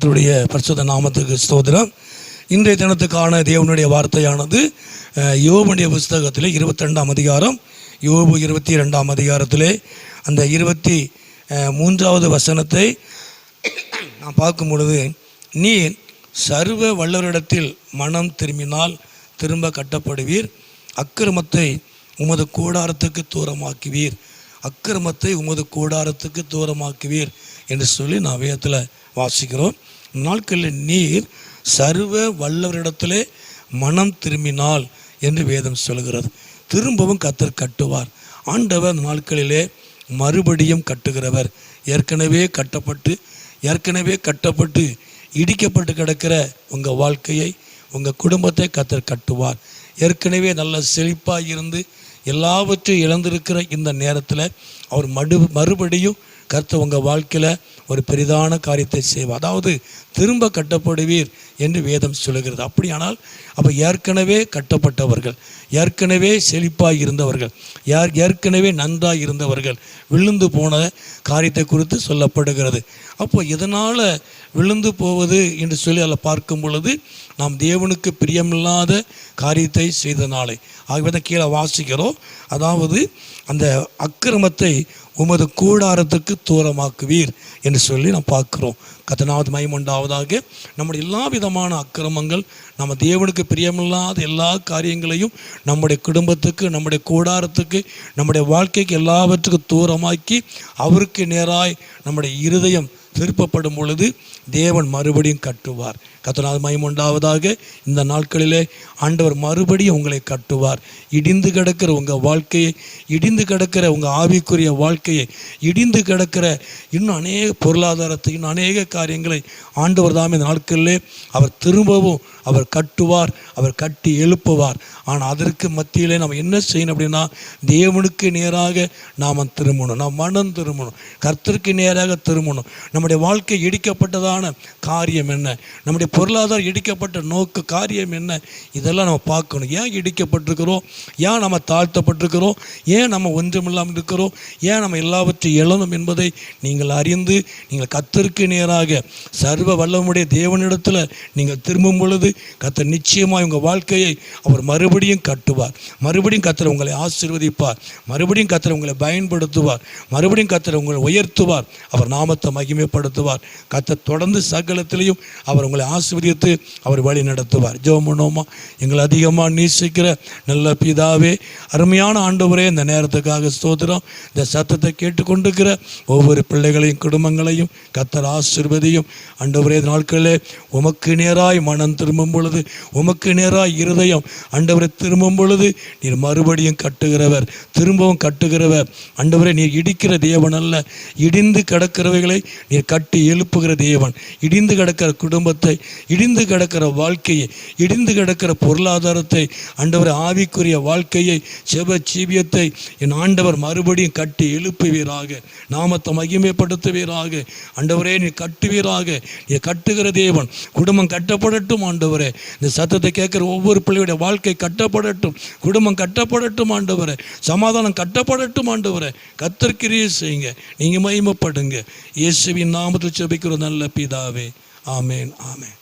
கர்த்தருடைய பரிசுத்த நாமத்துக்கு ஸ்தோத்திரம். இன்றைய தினத்துக்கான தேவனுடைய வார்த்தையானது யோபுடைய புஸ்தகத்திலே 22ஆம் அதிகாரம், யோபு 22ஆம் அதிகாரத்திலே அந்த 23வது வசனத்தை நான் பார்க்கும் பொழுது, நீர் சர்வ வல்லவரிடத்தில் மனம் திரும்பினால் திரும்ப கட்டப்படுவீர், அக்கிரமத்தை உமது கூடாரத்துக்கு தூரமாக்குவீர், அக்கிரமத்தை உமது கூடாரத்துக்கு தூரமாக்குவீர் என்று சொல்லி நான் வேதத்தில் வாசிக்கிறோம். நாட்களில் நீர் சர்வ வல்லவரிடத்திலே மனம் திரும்பினால் என்று வேதம் சொல்கிறது. திரும்பவும் கர்த்தர் கட்டுவார். ஆண்டவர் நாட்களிலே மறுபடியும் கட்டுகிறவர். ஏற்கனவே கட்டப்பட்டு இடிக்கப்பட்டு கிடக்கிற உங்கள் வாழ்க்கையை, உங்கள் குடும்பத்தை கர்த்தர் கட்டுவார். ஏற்கனவே நல்ல செழிப்பாக இருந்து எல்லாவற்றையும் இழந்திருக்கிற இந்த நேரத்தில் அவர் மறுபடியும் கர்த்தர் உங்கள் வாழ்க்கையில் ஒரு பெரிதான காரியத்தை செய்வார். அதாவது திரும்ப கட்டப்படுவீர் என்று வேதம் சொல்லுகிறது. அப்படியானால் அப்போ ஏற்கனவே கட்டப்பட்டவர்கள், ஏற்கனவே செழிப்பாக இருந்தவர்கள், ஏற்கனவே நன்றாக இருந்தவர்கள் விழுந்து போன காரியத்தை குறித்து சொல்லப்படுகிறது. அப்போ இதனால் விழுந்து போவது என்று சொல்லி அதில் பார்க்கும் பொழுது, நாம் தேவனுக்கு பிரியமில்லாத காரியத்தை செய்தனாலே. ஆகவே தான் கீழே வாசிக்கிறோம். அதாவது அந்த அக்கிரமத்தை உமது கூடாரத்துக்கு தூரமாக்குவீர் என்று சொல்லி நாம் பார்க்குறோம். கர்த்தருக்கு மகிமை உண்டாவதாக. நம்முடைய எல்லா விதமான அக்கிரமங்கள், நம்ம தேவனுக்கு பிரியமில்லாத எல்லா காரியங்களையும் நம்முடைய குடும்பத்துக்கு, நம்முடைய கூடாரத்துக்கு, நம்முடைய வாழ்க்கைக்கு எல்லாவற்றுக்கும் தூரமாக்கி அவருக்கு நேராய் நம்முடைய இருதயம் திருப்பப்படும் பொழுது தேவன் மறுபடியும் கட்டுவார். கர்த்தருக்கு மகிமை உண்டாவதாக. இந்த நாட்களிலே ஆண்டவர் மறுபடியும் உங்களை கட்டுவார். இடிந்து கிடக்கிற உங்கள் வாழ்க்கையை, இடிந்து கிடக்கிற உங்கள் ஆவிக்குரிய வாழ்க்கையை, இடிந்து கிடக்கிற இன்னும் அநேக பொருளாதாரத்தை, இன்னும் அநேக காரியங்களை ஆண்டவர் தாமே இந்த நாட்களிலே அவர் திரும்பவும் அவர் கட்டுவார், அவர் கட்டி எழுப்புவார். ஆனால் அதற்கு மத்தியிலே நம்ம என்ன செய்யணும் அப்படின்னா, தேவனுக்கு நேராக நாம் திரும்பணும், நாம் மனம் திரும்பணும், கர்த்தருக்கு நேராக திரும்பணும். நம்முடைய வாழ்க்கை இடிக்கப்பட்டதான காரியம் என்ன, நம்முடைய பொருளாதாரம் இடிக்கப்பட்ட நோக்க காரியம் என்ன, இதெல்லாம் நம்ம பார்க்கணும். ஏன் இடிக்கப்பட்டிருக்கிறோம், ஏன் நம்ம தாழ்த்தப்பட்டிருக்கிறோம், ஏன் நம்ம ஒன்றுமில்லாமல் இருக்கிறோம், ஏன் நம்ம எல்லாவற்றையும் இழந்தோம் என்பதை நீங்கள் அறிந்து நீங்கள் கர்த்தருக்கு நேராக சர்வ வல்லமுடைய தேவனிடத்தில் நீங்கள் திரும்பும் பொழுது கர்த்தர் நிச்சயமாக உங்கள் வாழ்க்கையை அவர் மறுபடியும் கட்டுவார். மறுபடியும் கர்த்தர் உங்களை ஆசீர்வதிப்பார். மறுபடியும் கர்த்தர் உங்களை பயன்படுத்துவார். மறுபடியும் கர்த்தர் உங்களை உயர்த்துவார். அவர் நாமத்தை மகிமைப்படுத்துவார். கர்த்தர் தொடர்ந்து சகலத்திலையும் அவர் உங்களை ஆசீர்வதித்து அவர் வழி நடத்துவார். ஜெபம் பண்ணுவோமா? எங்களை அதிகமாக நேசிக்கிற நல்ல பிதாவே, அருமையான ஆண்டவரே, இந்த நேரத்துக்காக ஸ்தோத்திரம். இந்த சத்தத்தை கேட்டுக்கொண்டிருக்கிற ஒவ்வொரு பிள்ளைகளையும் குடும்பங்களையும் கர்த்தர் ஆசீர்வதியும். ஆண்டவரே, நாட்களிலே உமக்கு நேராய் மனம் திரும்பும் பொழுது, உமக்கு நேராய் இருதயம் ஆண்டவரை திரும்பும் பொழுது நீர் மறுபடியும் கட்டுகிறவர், திரும்பவும் கட்டுகிறவர். ஆண்டவரே, நீர் இடிக்கிற தேவன் அல்ல, இடிந்து கிடக்கிறவைகளை நீர் கட்டி எழுப்புகிற தேவன். இடிந்து கிடக்கிற குடும்பத்தை, இடிந்து கிடக்கிற வாழ்க்கையை, இடிந்து கிடக்கிற பொருளாதாரத்தை, ஆண்டவரை ஆவிக்குரிய வாழ்க்கையை, செப ஜீவியத்தை என் ஆண்டவர் மறுபடியும் கட்டி எழுப்புவீராக, நாமத்தை மகிமைப்படுத்துவீராக. ஆண்டவரே, நீ கட்டுவீராக. நீ கட்டுகிற தேவன். குடும்பம் கட்டப்படட்டும் ஆண்டவரே. இந்த சத்தத்தை கேட்கிற ஒவ்வொரு பிள்ளையுடைய வாழ்க்கை கட்டப்படட்டும், குடும்பம் கட்டப்படட்டும் ஆண்டவரே, சமாதானம் கட்டப்படட்டும் ஆண்டவரே. கர்த்தர் கிரியை செய்யுங்க, நீங்க மகிமைப்படுங்க. இயேசுவின் நாமத்தில் ஜெபிக்கிறோம் நல்ல பிதாவே. ஆமேன், ஆமேன்.